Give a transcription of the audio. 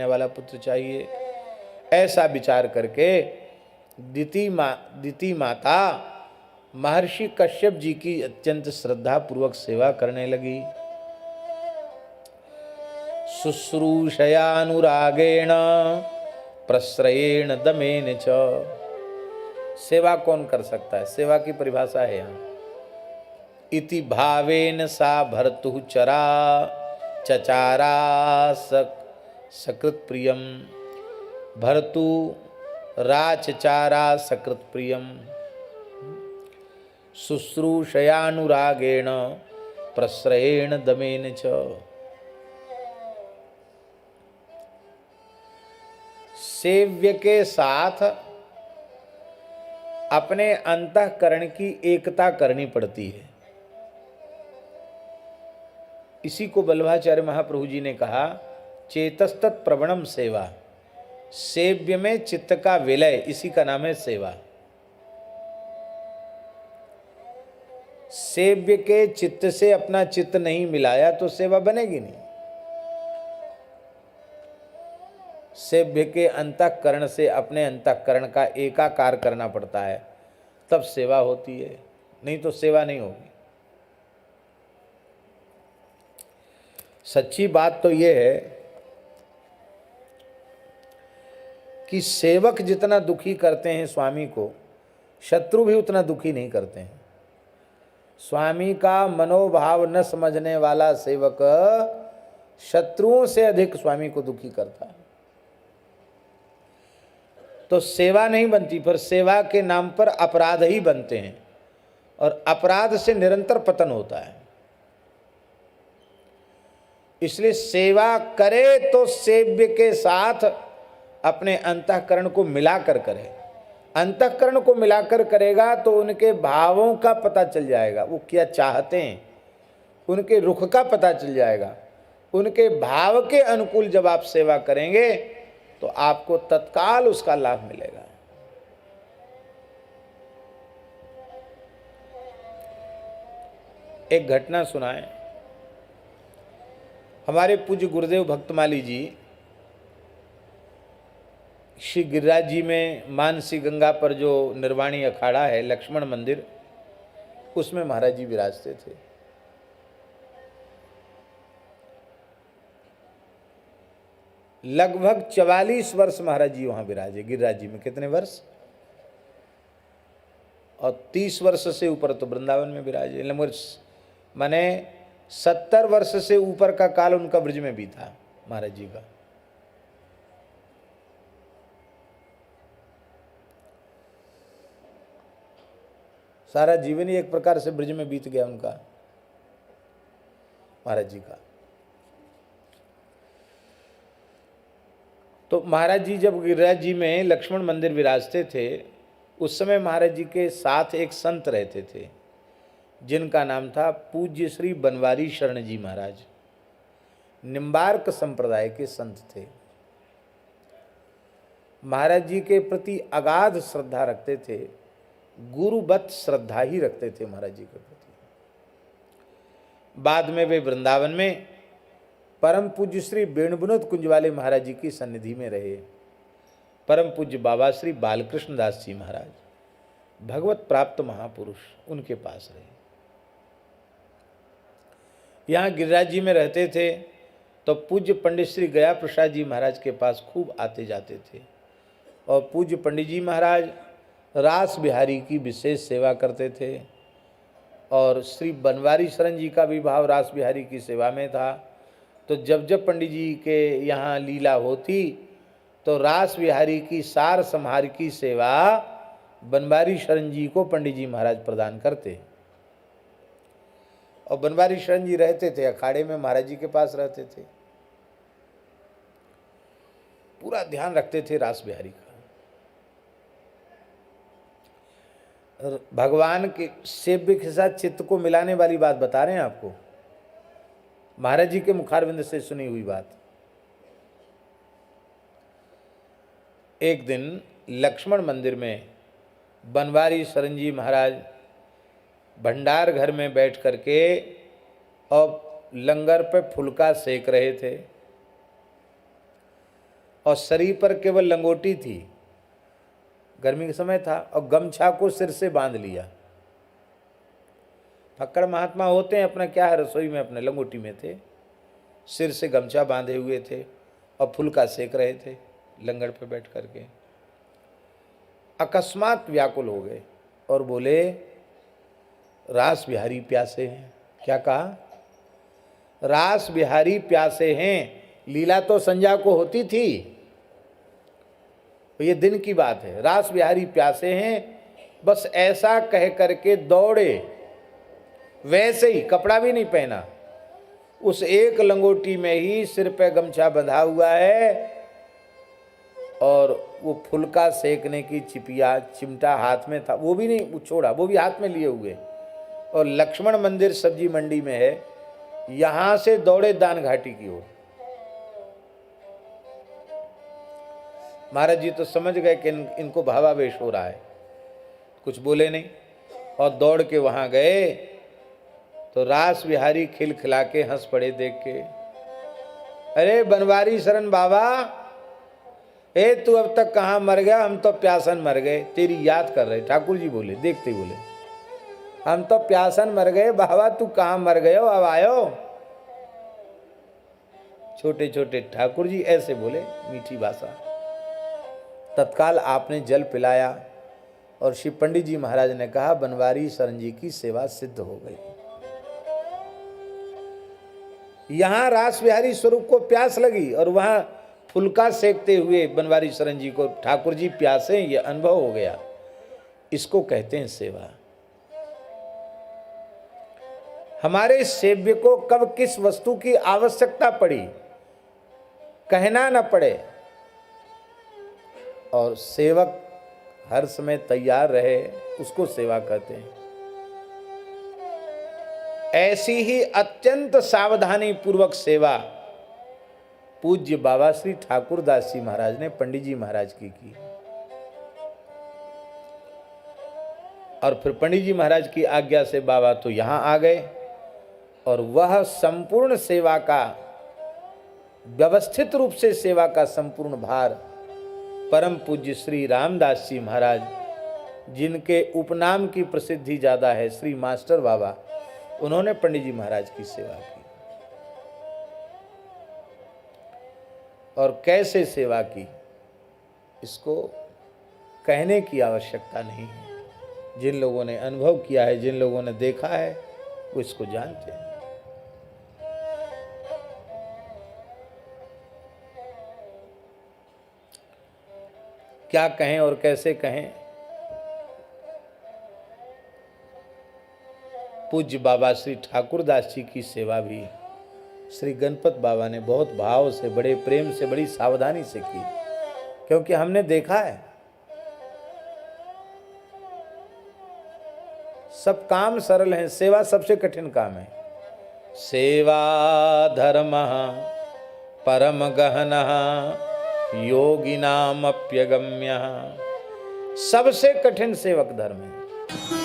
वाला पुत्र चाहिए, ऐसा विचार करके दिति माता महर्षि कश्यप जी की अत्यंत श्रद्धा पूर्वक सेवा करने लगी। शुश्रूषयानुरागेण प्रश्रयेण दमेन च। सेवा कौन कर सकता है? सेवा की परिभाषा है यहाँ, इति भावेन सा भर्तु चरा चचारा सकृत प्रियम। भर्तु राचचारा सकृत प्रियम। शुश्रूषयानुरागेण प्रश्रयेण दमेन च। सेव्य के साथ अपने अंतःकरण की एकता करनी पड़ती है। इसी को बल्लभाचार्य महाप्रभु जी ने कहा, चेतस्तत् प्रवणम सेवा। सेव्य में चित्त का विलय, इसी का नाम है सेवा। सेव्य के चित्त से अपना चित्त नहीं मिलाया तो सेवा बनेगी नहीं। सेव्य के अंतःकरण से अपने अंतःकरण का एकाकार करना पड़ता है, तब सेवा होती है, नहीं तो सेवा नहीं होगी। सच्ची बात तो यह है कि सेवक जितना दुखी करते हैं स्वामी को, शत्रु भी उतना दुखी नहीं करते हैं। स्वामी का मनोभाव न समझने वाला सेवक शत्रुओं से अधिक स्वामी को दुखी करता है। तो सेवा नहीं बनती, पर सेवा के नाम पर अपराध ही बनते हैं, और अपराध से निरंतर पतन होता है। इसलिए सेवा करे तो सेव्य के साथ अपने अंतःकरण को मिलाकर करे। अंतःकरण को मिलाकर करेगा तो उनके भावों का पता चल जाएगा, वो क्या चाहते हैं, उनके रुख का पता चल जाएगा। उनके भाव के अनुकूल जब आप सेवा करेंगे तो आपको तत्काल उसका लाभ मिलेगा। एक घटना सुनाएं। हमारे पूज्य गुरुदेव भक्तमाली जी श्री गिरिराज जी में मानसी गंगा पर जो निर्वाणी अखाड़ा है, लक्ष्मण मंदिर, उसमें महाराज जी विराजते थे। लगभग 44 वर्ष महाराज जी वहां विराजे। गिरिराज जी में कितने वर्ष? और 30 वर्ष से ऊपर तो वृंदावन में विराजे। माने 70 वर्ष से ऊपर का काल उनका ब्रज में बीता महाराज जी का। सारा जीवन ही एक प्रकार से ब्रज में बीत गया उनका, महाराज जी का। तो महाराज जी जब गिरिराज जी में लक्ष्मण मंदिर विराजते थे, उस समय महाराज जी के साथ एक संत रहते थे जिनका नाम था पूज्य श्री बनवारी शरण जी महाराज। निम्बार्क संप्रदाय के संत थे। महाराज जी के प्रति अगाध श्रद्धा रखते थे, गुरुवत श्रद्धा ही रखते थे महाराज जी के प्रति। बाद में वे वृंदावन में परम पूज्य श्री वेणुविनोद कुंज वाले महाराज जी की सन्निधि में रहे। परम पूज्य बाबा श्री बालकृष्ण दास जी महाराज, भगवत प्राप्त महापुरुष, उनके पास रहे। यहाँ गिरिराज जी में रहते थे तो पूज्य पंडित श्री गया प्रसाद जी महाराज के पास खूब आते जाते थे, और पूज्य पंडित जी महाराज रास बिहारी की विशेष सेवा करते थे, और श्री बनवारी शरण जी का भी भाव रास बिहारी की सेवा में था। तो जब जब पंडित जी के यहाँ लीला होती तो रास बिहारी की सार संहार की सेवा बनवारी शरण जी को पंडित जी महाराज प्रदान करते। और बनवारी शरण जी रहते थे अखाड़े में, महाराज जी के पास रहते थे, पूरा ध्यान रखते थे रास बिहारी का। भगवान के सेव्य के साथ चित्त को मिलाने वाली बात बता रहे हैं आपको, महाराज जी के मुखारविंद से सुनी हुई बात। एक दिन लक्ष्मण मंदिर में बनवारी शरण जी महाराज भंडार घर में बैठ करके और लंगर पे फुलका सेक रहे थे और शरीर पर केवल लंगोटी थी, गर्मी का समय था, और गमछा को सिर से बांध लिया। फक्कड़ महात्मा होते हैं, अपना क्या है, रसोई में अपने लंगोटी में थे, सिर से गमछा बांधे हुए थे और फुलका सेक रहे थे लंगर पे बैठ करके। अकस्मात व्याकुल हो गए और बोले, रास बिहारी प्यासे हैं। क्या कहा? रास बिहारी प्यासे हैं। लीला तो संध्या को होती थी, तो ये दिन की बात है। रास बिहारी प्यासे हैं, बस ऐसा कह करके दौड़े, वैसे ही कपड़ा भी नहीं पहना, उस एक लंगोटी में ही सिर पे गमछा बंधा हुआ है और वो फुलका सेकने की चिपिया चिमटा हाथ में था, वो भी नहीं छोड़ा, वो भी हाथ में लिए हुए, और लक्ष्मण मंदिर सब्जी मंडी में है, यहां से दौड़े दान घाटी की ओर। महाराज जी तो समझ गए कि इनको भावावेश हो रहा है, कुछ बोले नहीं और दौड़ के वहां गए तो रास बिहारी खिलखिला के हंस पड़े देख के। अरे बनवारी शरण बाबा, ए तू अब तक कहाँ मर गया? हम तो प्यासन मर गए, तेरी याद कर रहे। ठाकुर जी बोले, देखते बोले, हम तो प्यासन मर गए बाबा, तू कहाँ मर गए हो, अब आयो। छोटे छोटे ठाकुर जी ऐसे बोले, मीठी भाषा। तत्काल आपने जल पिलाया और श्री पंडित जी महाराज ने कहा, बनवारी शरण जी की सेवा सिद्ध हो गई। यहां रास बिहारी स्वरूप को प्यास लगी और वहां फुलका सेकते हुए बनवारी शरण जी को ठाकुर जी प्यासे, ये अनुभव हो गया। इसको कहते हैं सेवा। हमारे सेव्य को कब किस वस्तु की आवश्यकता पड़ी कहना न पड़े, और सेवक हर समय तैयार रहे, उसको सेवा कहते हैं। ऐसी ही अत्यंत सावधानी पूर्वक सेवा पूज्य बाबा श्री ठाकुर दास जी महाराज ने पंडित जी महाराज की। और फिर पंडित जी महाराज की आज्ञा से बाबा तो यहां आ गए और वह संपूर्ण सेवा का, व्यवस्थित रूप से सेवा का संपूर्ण भार परम पूज्य श्री रामदास जी महाराज, जिनके उपनाम की प्रसिद्धि ज्यादा है, श्री मास्टर बाबा, उन्होंने पंडित जी महाराज की सेवा की। और कैसे सेवा की, इसको कहने की आवश्यकता नहीं है। जिन लोगों ने अनुभव किया है, जिन लोगों ने देखा है, वो इसको जानते हैं। क्या कहें और कैसे कहें। पूज्य बाबा श्री ठाकुर दास जी की सेवा भी श्री गणपत बाबा ने बहुत भाव से, बड़े प्रेम से, बड़ी सावधानी से की, क्योंकि हमने देखा है सब काम सरल हैं, सेवा सबसे कठिन काम है। सेवा धर्म परम गहन योगिनामप्यगम्य, सबसे कठिन सेवक धर्म है।